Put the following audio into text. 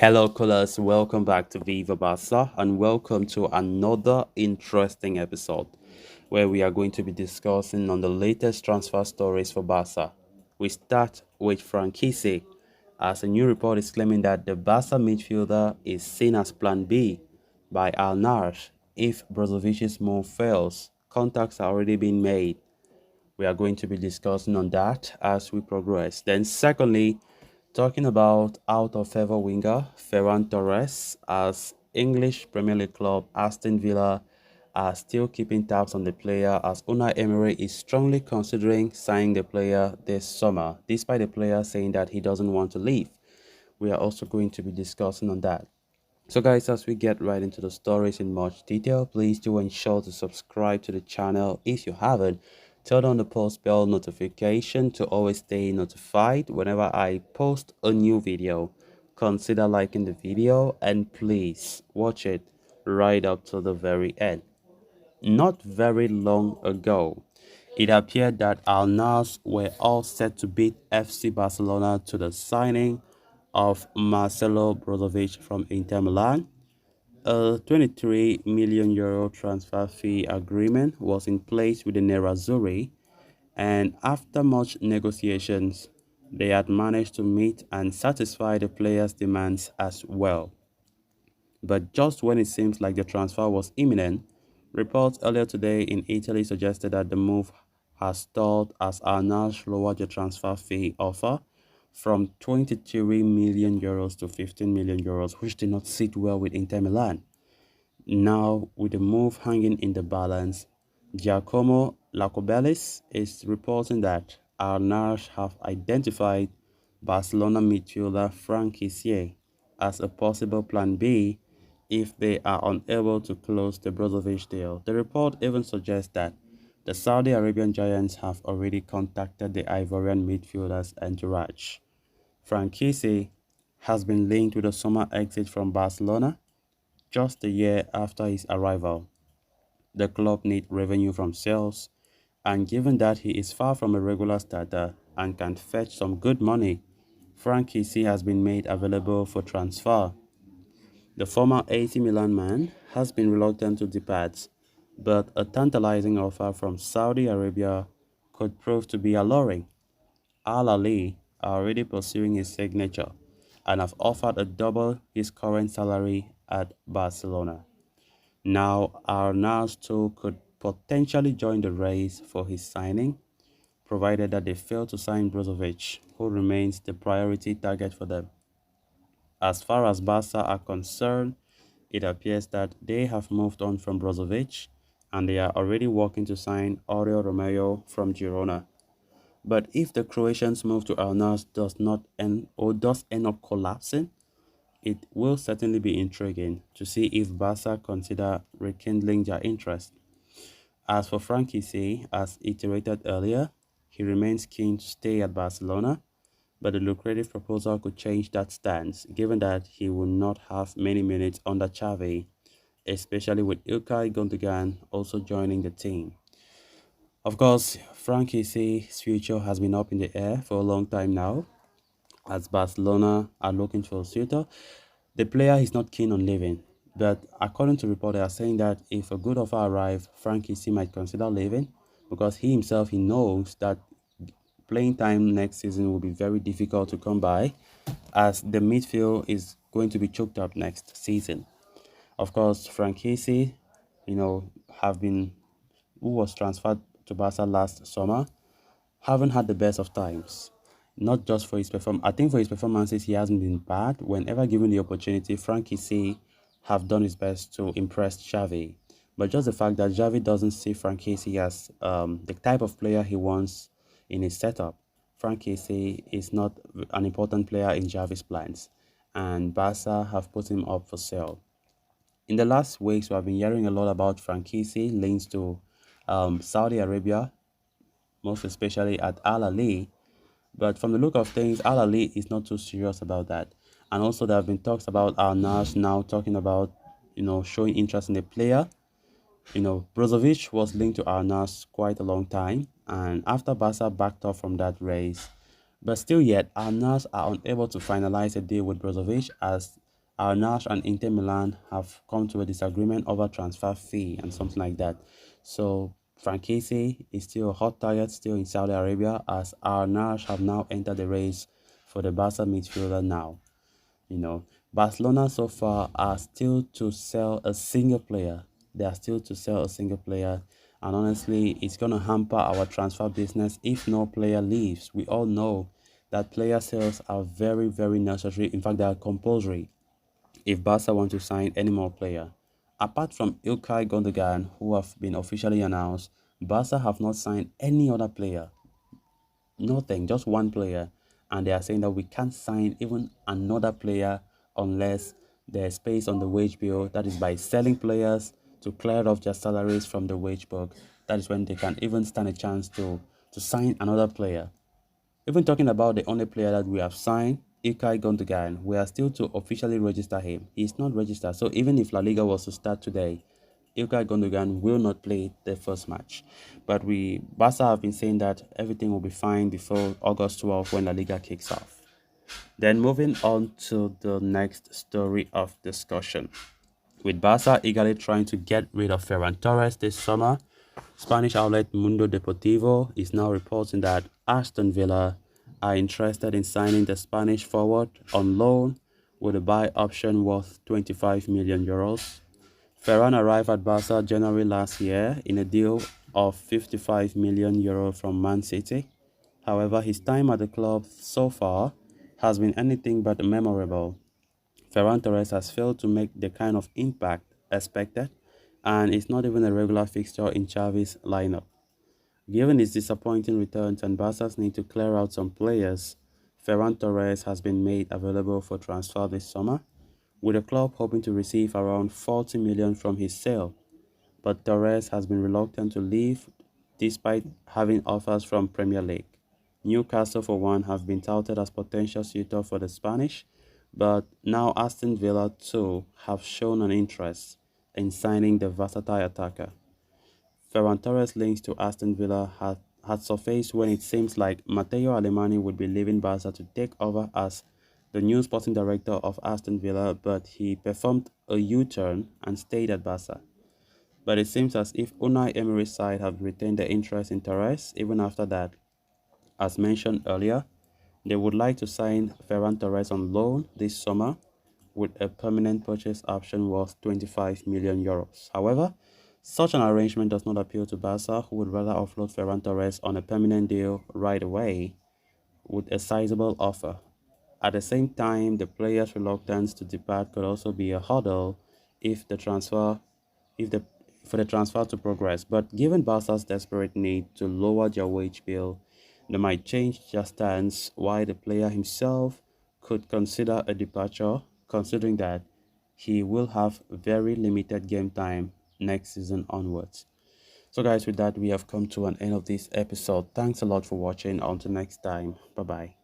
Hello, callers. Welcome back to Viva Barca and welcome to another interesting episode where we are going to be discussing on the latest transfer stories for Barca. We start with Franck Kessie, as a new report is claiming that the Barca midfielder is seen as Plan B by Al Nassr if Brozovic's move fails. Contacts are already being made. We are going to be discussing on that as we progress. Then, secondly, talking about out of favor winger Ferran Torres, as English Premier League club Aston Villa are still keeping tabs on the player, as Unai Emery is strongly considering signing the player this summer, despite the player saying that he doesn't want to leave. We are also going to be discussing on that. So guys, as we get right into the stories in much detail, please do ensure to subscribe to the channel if you haven't. Turn on the post bell notification to always stay notified whenever I post a new video. Consider liking the video and please watch it right up to the very end. Not very long ago, it appeared that Al Nassr were all set to beat FC Barcelona to the signing of Marcelo Brozovic from Inter Milan. A 23 million euro transfer fee agreement was in place with the Nerazzurri, and after much negotiations, they had managed to meet and satisfy the players' demands as well. But just when it seems like the transfer was imminent, reports earlier today in Italy suggested that the move has stalled as Al Nassr lowered the transfer fee offer from 23 million euros to 15 million euros, which did not sit well with Inter Milan. Now, with the move hanging in the balance, Giacomo Lacobellis is reporting that Al Nassr have identified Barcelona midfielder Franck Kessie as a possible plan B if they are unable to close the Brozovic deal. The report even suggests that the Saudi Arabian giants have already contacted the Ivorian midfielder's entourage. Franck Kessie has been linked with a summer exit from Barcelona just a year after his arrival. The club needs revenue from sales, and given that he is far from a regular starter and can fetch some good money, Franck Kessie has been made available for transfer. The former AC Milan man has been reluctant to depart, but a tantalizing offer from Saudi Arabia could prove to be alluring. Al Ahly are already pursuing his signature and have offered a double his current salary at Barcelona. Now, Al Nassr too could potentially join the race for his signing, provided that they fail to sign Brozovic, who remains the priority target for them. As far as Barca are concerned, it appears that they have moved on from Brozovic and they are already working to sign Oriol Romeo from Girona. But if the Croatians' move to Al Nassr does not end or does end up collapsing, it will certainly be intriguing to see if Barca consider rekindling their interest. As for Franck Kessie, as iterated earlier, he remains keen to stay at Barcelona, but the lucrative proposal could change that stance, given that he will not have many minutes under Xavi, especially with Ilkay Gundogan also joining the team. Of course, Franck Kessie's future has been up in the air for a long time now, as Barcelona are looking for a suitor. The player is not keen on leaving, but according to reports, they are saying that if a good offer arrives, Franck Kessie might consider leaving because he knows that playing time next season will be very difficult to come by, as the midfield is going to be choked up next season. Of course, Franck Kessie, have been who was transferred to Barca last summer, haven't had the best of times. Not just for his performance. I think for his performances, he hasn't been bad. Whenever given the opportunity, Franck Kessie have done his best to impress Xavi. But just the fact that Xavi doesn't see Franck Kessie as the type of player he wants in his setup. Franck Kessie is not an important player in Xavi's plans, and Barca have put him up for sale. In the last weeks, we have been hearing a lot about Franck Kessie links to Saudi Arabia, most especially at Al Ahly. But from the look of things, Al Ahly is not too serious about that. And also, there have been talks about Al Nassr now talking about, showing interest in the player. Brozovic was linked to Al Nassr quite a long time, and after Barca backed off from that race, but still yet, Al Nassr are unable to finalize a deal with Brozovic, as Al Nassr and Inter Milan have come to a disagreement over transfer fee and something like that. So Franck Kessie is still a hot target still in Saudi Arabia, as Al Nassr have now entered the race for the Barca midfielder now. Barcelona so far are still to sell a single player. They are still to sell a single player. And honestly, it's going to hamper our transfer business if no player leaves. We all know that player sales are very, very necessary. In fact, they are compulsory if Barca want to sign any more player. Apart from Ilkay Gundogan, who have been officially announced, Barca have not signed any other player. Nothing, just one player. And they are saying that we can't sign even another player unless there's space on the wage bill. That is by selling players to clear off their salaries from the wage book. That is when they can even stand a chance to sign another player. Even talking about the only player that we have signed, Ilkay Gundogan, we are still to officially register him. He is not registered, so even if La Liga was to start today, Ilkay Gundogan will not play the first match. But Barca have been saying that everything will be fine before August 12th when La Liga kicks off. Then moving on to the next story of discussion. With Barca eagerly trying to get rid of Ferran Torres this summer, Spanish outlet Mundo Deportivo is now reporting that Aston Villa are interested in signing the Spanish forward on loan with a buy option worth 25 million euros. Ferran arrived at Barca January last year in a deal of 55 million euros from Man City. However, his time at the club so far has been anything but memorable. Ferran Torres has failed to make the kind of impact expected and is not even a regular fixture in Xavi's lineup. Given his disappointing returns and Barca's need to clear out some players, Ferran Torres has been made available for transfer this summer, with the club hoping to receive around 40 million from his sale. But Torres has been reluctant to leave despite having offers from Premier League. Newcastle, for one, have been touted as potential suitor for the Spanish, but now Aston Villa too have shown an interest in signing the versatile attacker. Ferran Torres' links to Aston Villa had surfaced when it seems like Matteo Alemany would be leaving Barca to take over as the new sporting director of Aston Villa, but he performed a U-turn and stayed at Barca. But it seems as if Unai Emery's side have retained their interest in Torres even after that. As mentioned earlier, they would like to sign Ferran Torres on loan this summer with a permanent purchase option worth 25 million euros. However, such an arrangement does not appeal to Barca, who would rather offload Ferran Torres on a permanent deal right away with a sizable offer. At the same time, the player's reluctance to depart could also be a hurdle if the transfer if the for the transfer to progress. But given Barca's desperate need to lower their wage bill, they might change their stance, while the player himself could consider a departure, considering that he will have very limited game time next season onwards. So guys, with that, we have come to an end of this episode. Thanks a lot for watching. Until next time, bye bye.